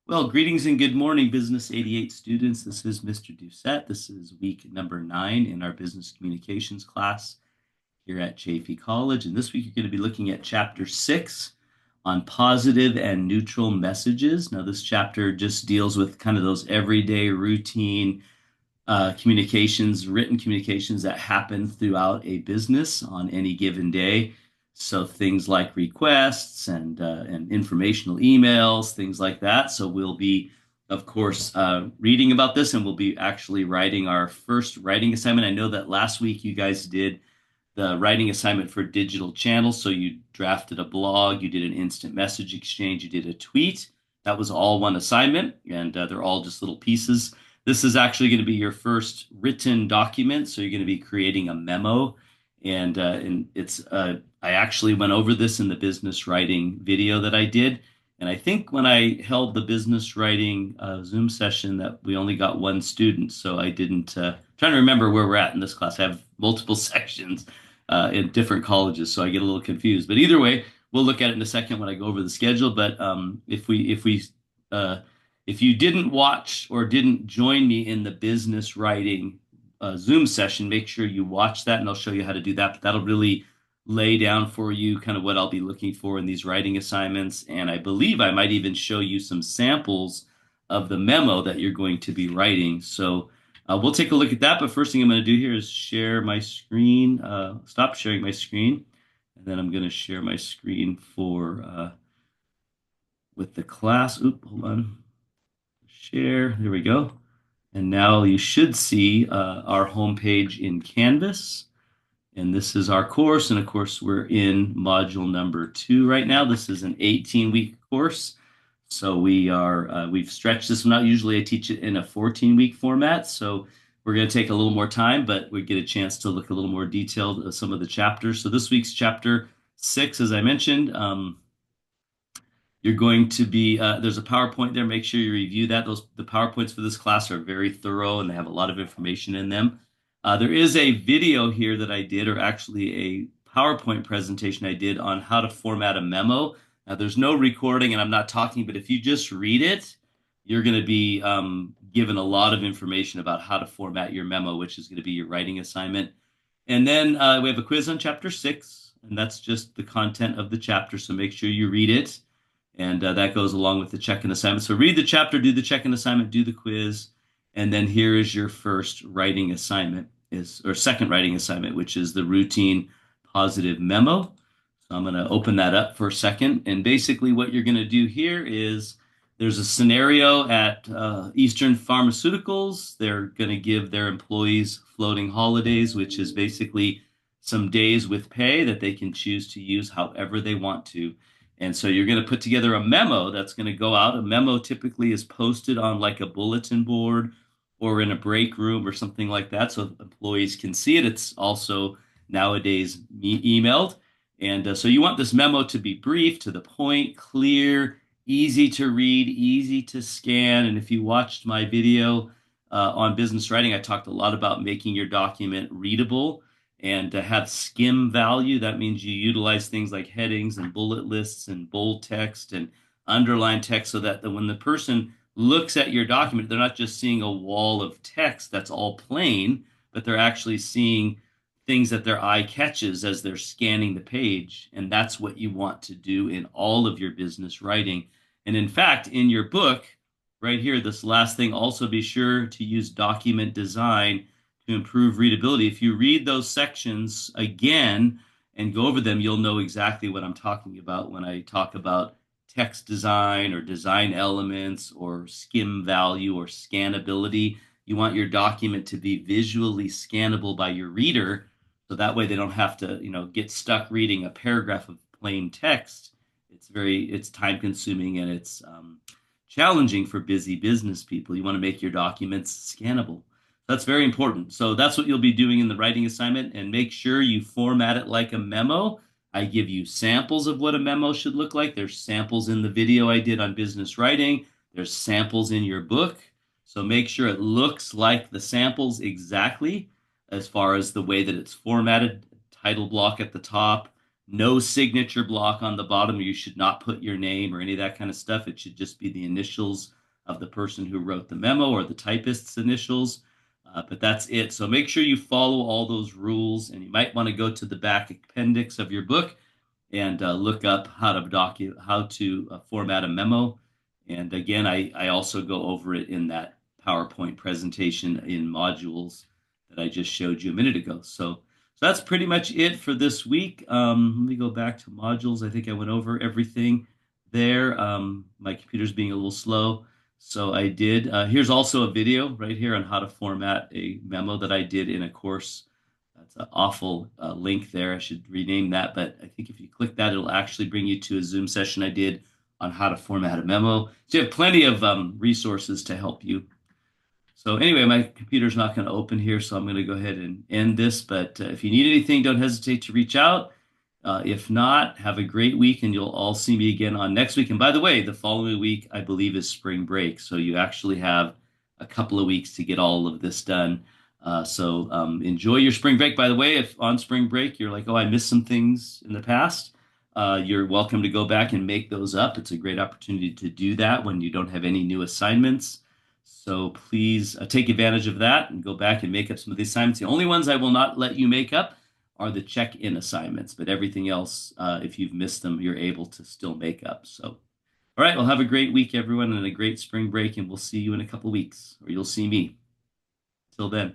Well, greetings and good morning, Business 88 students. This is Mr. Doucette. This is week number 9 in our business communications class here at Chaffey College. And this week you're going to be looking at chapter 6 on positive and neutral messages. Now, this chapter just deals with kind of those everyday routine communications, written communications that happen throughout a business on any given day. So things like requests and informational emails, things like that. So we'll be, of course, reading about this, and we'll be actually writing our first writing assignment. I know that last week you guys did the writing assignment for digital channels. So you drafted a blog, you did an instant message exchange, you did a tweet. That was all one assignment, and they're all just little pieces. This is actually going to be your first written document. So you're going to be creating a memo. And it's I actually went over this in the business writing video that I did. And I think when I held the business writing Zoom session that we only got one student. So I didn't, trying to remember where we're at in this class. I have multiple sections in different colleges, so I get a little confused. But either way, we'll look at it in a second when I go over the schedule. But uh, if you didn't watch or didn't join me in the business writing Zoom session, make sure you watch that, and I'll show you how to do that. But that'll really lay down for you kind of what I'll be looking for in these writing assignments. And I believe I might even show you some samples of the memo that you're going to be writing. So we'll take a look at that. But first thing I'm going to do here is share my screen, stop sharing my screen. And then I'm going to share my screen for with the class. Oop, hold on. Share. There we go. And now you should see our homepage in Canvas. And this is our course. And of course, we're in module number 2 right now. This is an 18-week course. So we've stretched this one out. Usually I teach it in a 14-week format. So we're going to take a little more time, but we get a chance to look a little more detailed at some of the chapters. So this week's chapter 6, as I mentioned, you're going to be there's a PowerPoint there. Make sure you review that. The PowerPoints for this class are very thorough and they have a lot of information in them. There is a video here that I did, or actually a PowerPoint presentation I did on how to format a memo. Now, there's no recording and I'm not talking, but if you just read it, you're going to be given a lot of information about how to format your memo, which is going to be your writing assignment. And then we have a quiz on chapter 6, and that's just the content of the chapter. So make sure you read it. And that goes along with the check-in assignment. So read the chapter, do the check-in assignment, do the quiz, and then here is your first writing assignment, or second writing assignment, which is the routine positive memo. So I'm going to open that up for a second. And basically what you're going to do here is there's a scenario at Eastern Pharmaceuticals. They're going to give their employees floating holidays, which is basically some days with pay that they can choose to use however they want to. And so you're going to put together a memo that's going to go out. A memo typically is posted on like a bulletin board or in a break room or something like that so employees can see it. It's also nowadays emailed. And so you want this memo to be brief, to the point, clear, easy to read, easy to scan. And if you watched my video on business writing, I talked a lot about making your document readable and to have skim value. That means you utilize things like headings and bullet lists and bold text and underline text so that when the person looks at your document, they're not just seeing a wall of text that's all plain, but they're actually seeing things that their eye catches as they're scanning the page. And that's what you want to do in all of your business writing. And in fact, in your book, right here, this last thing, also be sure to use document design to improve readability. If you read those sections again and go over them, you'll know exactly what I'm talking about when I talk about text design or design elements or skim value or scannability. You want your document to be visually scannable by your reader, so that way they don't have to, get stuck reading a paragraph of plain text. It's time consuming and it's challenging for busy business people. You want to make your documents scannable. That's very important. So that's what you'll be doing in the writing assignment, and make sure you format it like a memo. I give you samples of what a memo should look like. There's samples in the video I did on business writing. There's samples in your book. So make sure it looks like the samples exactly as far as the way that it's formatted. Title block at the top, No signature block on the bottom. You should not put your name or any of that kind of stuff. It should just be the initials of the person who wrote the memo or the typist's initials. But that's it. So make sure you follow all those rules, and you might want to go to the back appendix of your book and look up how to format a memo. And again, I also go over it in that PowerPoint presentation in modules that I just showed you a minute ago. So that's pretty much it for this week. Let me go back to modules. I think I went over everything there. My computer's being a little slow, so I did. Here's also a video right here on how to format a memo that I did in a course. That's an awful link there. I should rename that, but I think if you click that, it'll actually bring you to a Zoom session I did on how to format a memo. So you have plenty of resources to help you. So anyway, my computer's not going to open here, so I'm going to go ahead and end this. But if you need anything, don't hesitate to reach out. If not, have a great week, and you'll all see me again on next week. And by the way, the following week, I believe, is spring break. So you actually have a couple of weeks to get all of this done. So enjoy your spring break. By the way, if on spring break you're like, oh, I missed some things in the past, you're welcome to go back and make those up. It's a great opportunity to do that when you don't have any new assignments. So please take advantage of that and go back and make up some of the assignments. The only ones I will not let you make up are the check-in assignments, but everything else, if you've missed them, you're able to still make up. So, all right, well, have a great week, everyone, and a great spring break, and we'll see you in a couple weeks, or you'll see me. Till then.